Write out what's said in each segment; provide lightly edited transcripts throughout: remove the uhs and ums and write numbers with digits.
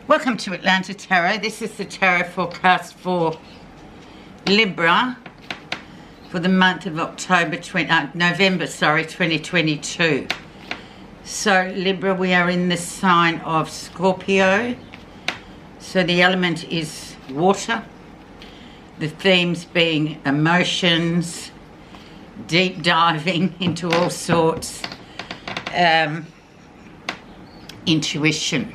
Welcome to Atlanta Tarot. This is the tarot forecast for Libra for the month of November 2022. So Libra, we are in the sign of Scorpio. So the element is water. The themes being emotions, deep diving into all sorts, intuition.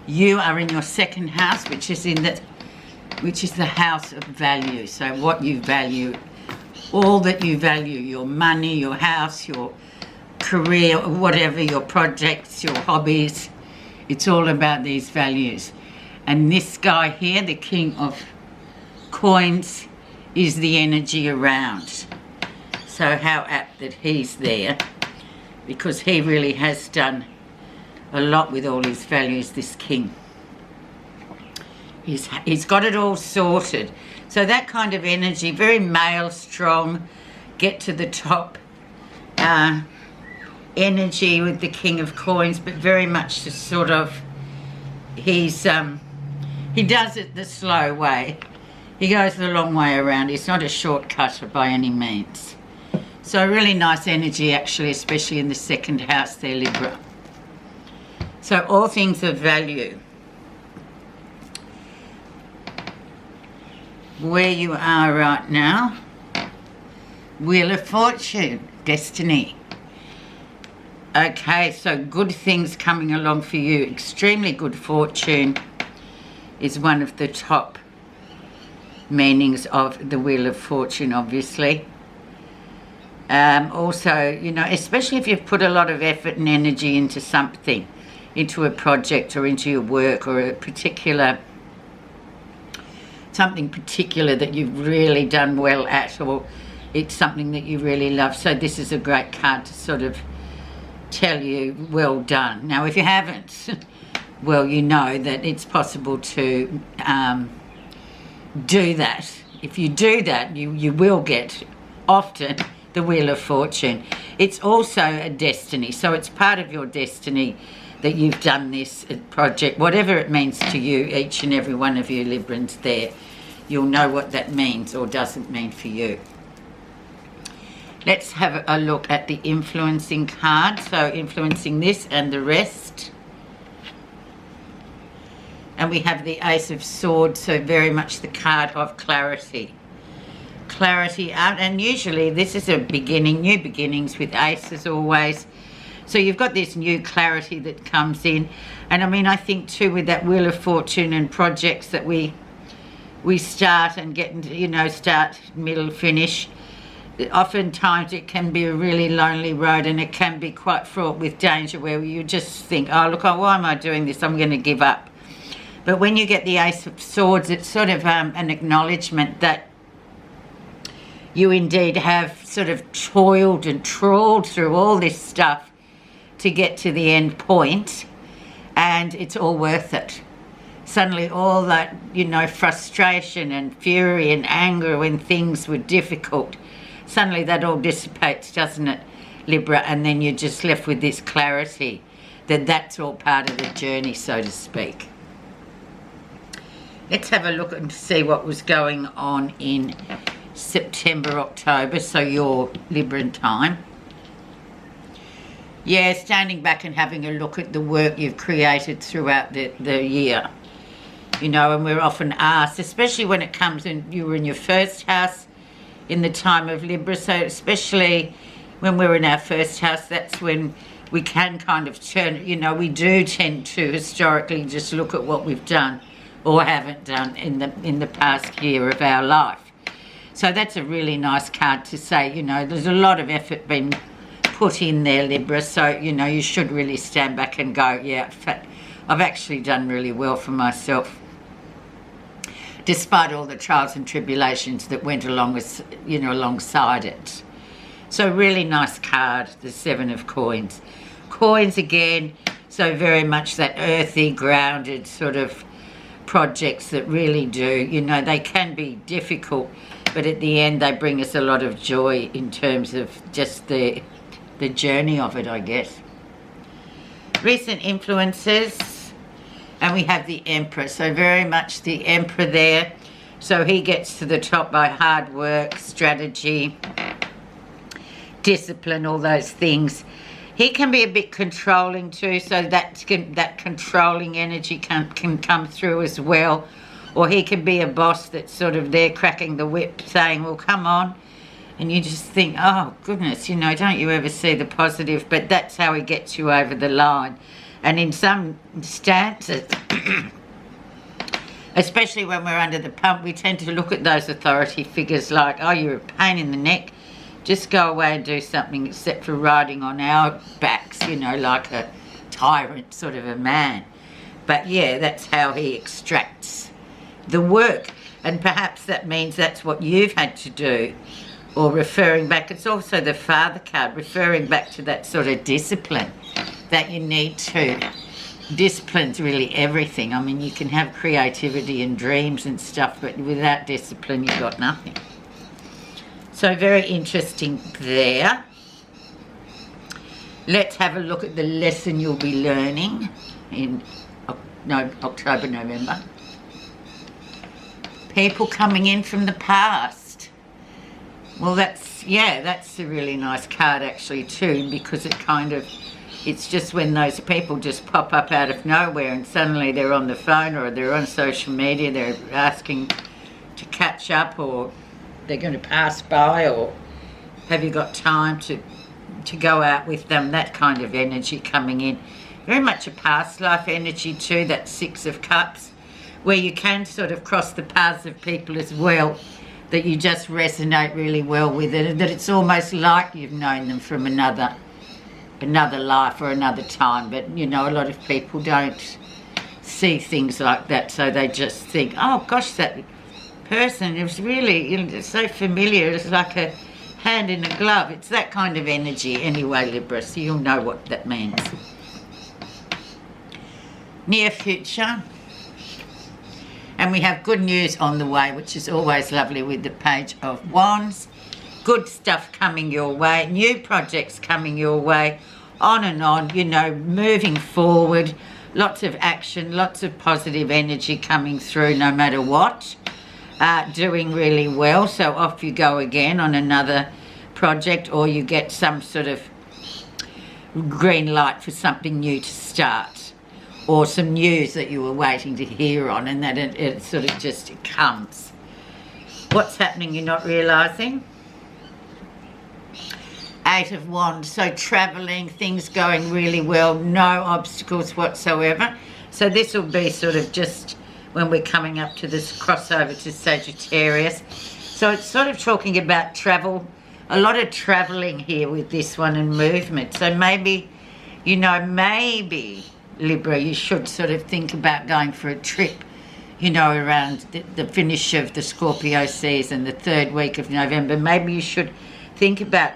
You are in your second house, which is the house of value. So what you value, all that you value, your money, your house, your career, whatever, your projects, your hobbies, it's all about these values. And this guy here, the King of Coins, is the energy around. So how apt that he's there, because he really has done a lot with all his values, this king. He's got it all sorted. So that kind of energy, very male, strong, get to the top energy with the King of Coins, but very much the sort of, he does it the slow way. He goes the long way around. He's not a shortcutter by any means. So really nice energy actually, especially in the second house there, Libra. So all things of value. Where you are right now, Wheel of Fortune, destiny. Okay, so good things coming along for you. Extremely good fortune is one of the top meanings of the Wheel of Fortune, obviously. Also, you know, especially if you've put a lot of effort and energy into something, into a project or into your work, or a particular, something particular that you've really done well at, or it's something that you really love. So this is a great card to sort of tell you, well done. Now, if you haven't, well, you know that it's possible to do that. If you do that, you will get often the Wheel of Fortune. It's also a destiny, so it's part of your destiny that you've done this project, whatever it means to you, each and every one of you Librans there. You'll know what that means or doesn't mean for you. Let's have a look at the influencing card. So influencing this and the rest. And we have the Ace of Swords, so very much the card of clarity. Clarity out, and usually this is a beginning, new beginnings with aces always. So you've got this new clarity that comes in. And I mean, I think too with that Wheel of Fortune and projects that we start and get into, you know, start, middle, finish. Oftentimes it can be a really lonely road, and it can be quite fraught with danger where you just think, oh, look, why am I doing this? I'm going to give up. But when you get the Ace of Swords, it's sort of an acknowledgement that you indeed have sort of toiled and trawled through all this stuff to get to the end point, and it's all worth it. Suddenly all that, you know, frustration and fury and anger when things were difficult, suddenly that all dissipates, doesn't it, Libra? And then you're just left with this clarity that that's all part of the journey, so to speak. Let's have a look and see what was going on in September, October, so your Libran time. Yeah, standing back and having a look at the work you've created throughout the year. You know, and we're often asked, especially when it comes in, you were in your first house in the time of Libra, so especially when we're in our first house, that's when we can kind of turn, you know, we do tend to historically just look at what we've done or haven't done in the past year of our life. So that's a really nice card to say, you know, there's a lot of effort being put in there, Libra, so, you know, you should really stand back and go, yeah, in fact, I've actually done really well for myself, despite all the trials and tribulations that went along with, you know, alongside it. So really nice card, the Seven of Coins. Coins again, so very much that earthy, grounded sort of projects that really do, you know, they can be difficult, but at the end they bring us a lot of joy in terms of just the journey of it, I guess. Recent influences, And we have the Emperor, so very much the Emperor there. So he gets to the top by hard work, strategy, discipline, all those things. He can be a bit controlling too, so that controlling energy can come through as well. Or he can be a boss that's sort of there cracking the whip saying, well, come on. And you just think, oh, goodness, you know, don't you ever see the positive? But that's how he gets you over the line. And in some stances, especially when we're under the pump, we tend to look at those authority figures like, oh, you're a pain in the neck. Just go away and do something except for riding on our backs, you know, like a tyrant sort of a man. But yeah, that's how he extracts the work. And perhaps that means that's what you've had to do. Or referring back, it's also the Father card, referring back to that sort of discipline that you need to. Discipline's really everything. I mean, you can have creativity and dreams and stuff, but without discipline, you've got nothing. So very interesting there. Let's have a look at the lesson you'll be learning in October, November. People coming in from the past. Well, that's a really nice card actually too, because it's just when those people just pop up out of nowhere and suddenly they're on the phone or they're on social media, they're asking to catch up, or they're going to pass by, or have you got time to go out with them, that kind of energy coming in. Very much a past life energy too, that Six of Cups, where you can sort of cross the paths of people as well, that you just resonate really well with it, and that it's almost like you've known them from another life or another time. But you know, a lot of people don't see things like that, so they just think, oh gosh, that person is really, you know, so familiar, it's like a hand in a glove. It's that kind of energy anyway, Libra, so you'll know what that means. Near future. And we have good news on the way, which is always lovely with the Page of Wands. Good stuff coming your way, new projects coming your way, on and on, you know, moving forward, lots of action, lots of positive energy coming through no matter what. Doing really well, so off you go again on another project, or you get some sort of green light for something new to start, or some news that you were waiting to hear on, and that it sort of just comes. What's happening you're not realising? Eight of Wands, so travelling, things going really well, no obstacles whatsoever. So this will be sort of just when we're coming up to this crossover to Sagittarius. So it's sort of talking about travel, a lot of travelling here with this one, and movement. So maybe, you know, maybe, Libra, you should sort of think about going for a trip, you know, around the finish of the Scorpio season, the third week of November. Maybe you should think about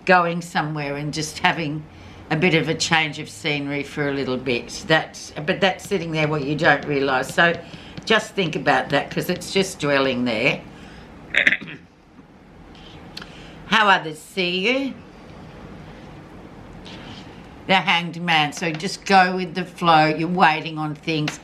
going somewhere and just having a bit of a change of scenery for a little bit. But that's sitting there what you don't realise. So just think about that, because it's just dwelling there. How others see you. The Hanged Man. So just go with the flow. You're waiting on things.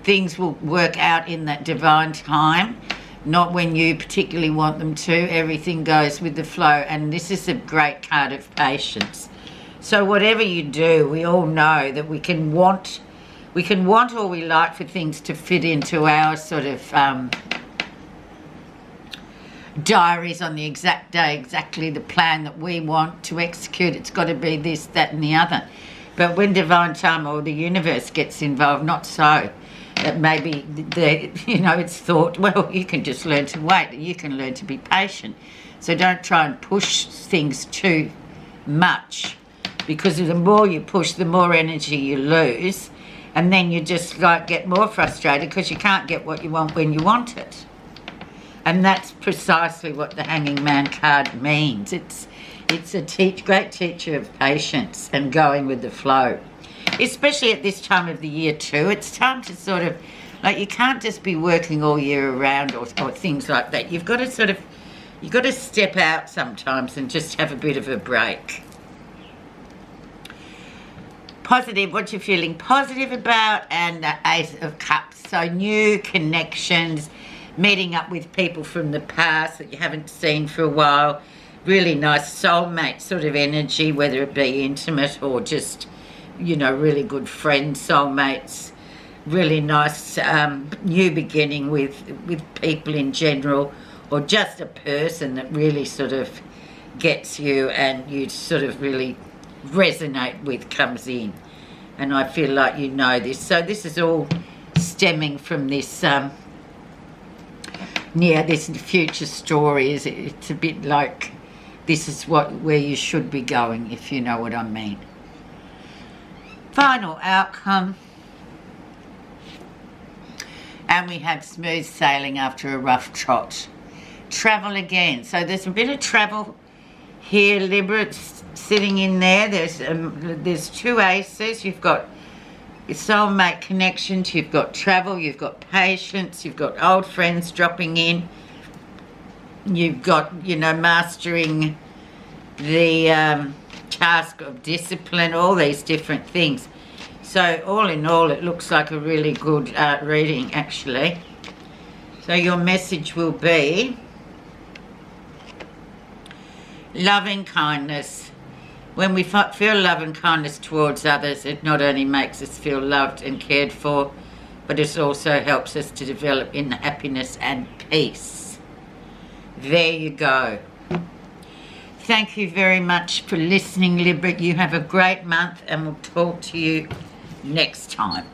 Things will work out in that divine time, not when you particularly want them to. Everything goes with the flow. And this is a great card of patience. So whatever you do, we all know that we can want all we like for things to fit into our sort of diaries on the exact day, exactly the plan that we want to execute. It's got to be this, that and the other. But when divine time or the universe gets involved, not so. That maybe, it's thought, well, you can just learn to wait. You can learn to be patient. So don't try and push things too much, because the more you push, the more energy you lose. And then you just get more frustrated because you can't get what you want when you want it. And that's precisely what the Hanging Man card means. It's a great teacher of patience and going with the flow. Especially at this time of the year too. It's time to sort of, you can't just be working all year around or things like that. You've got to step out sometimes and just have a bit of a break. Positive, what you're feeling positive about, and the Ace of Cups. So new connections, meeting up with people from the past that you haven't seen for a while. Really nice soulmate sort of energy, whether it be intimate or just, you know, really good friends, soulmates. Really nice new beginning with people in general, or just a person that really sort of gets you and you sort of really resonate with comes in. And I feel like you know this. So this is all stemming from this this future story. It's a bit like this is where you should be going, if you know what I mean. Final outcome. And we have smooth sailing after a rough trot. Travel again. So there's a bit of travel here, Libra. It's sitting in there. There's two aces. You've got your soulmate connections. You've got travel. You've got patience. You've got old friends dropping in. You've got, you know, mastering the task of discipline. All these different things. So all in all, it looks like a really good reading, actually. So your message will be loving kindness. When we feel love and kindness towards others, it not only makes us feel loved and cared for, but it also helps us to develop in happiness and peace. There you go. Thank you very much for listening, Libra. You have a great month, and we'll talk to you next time.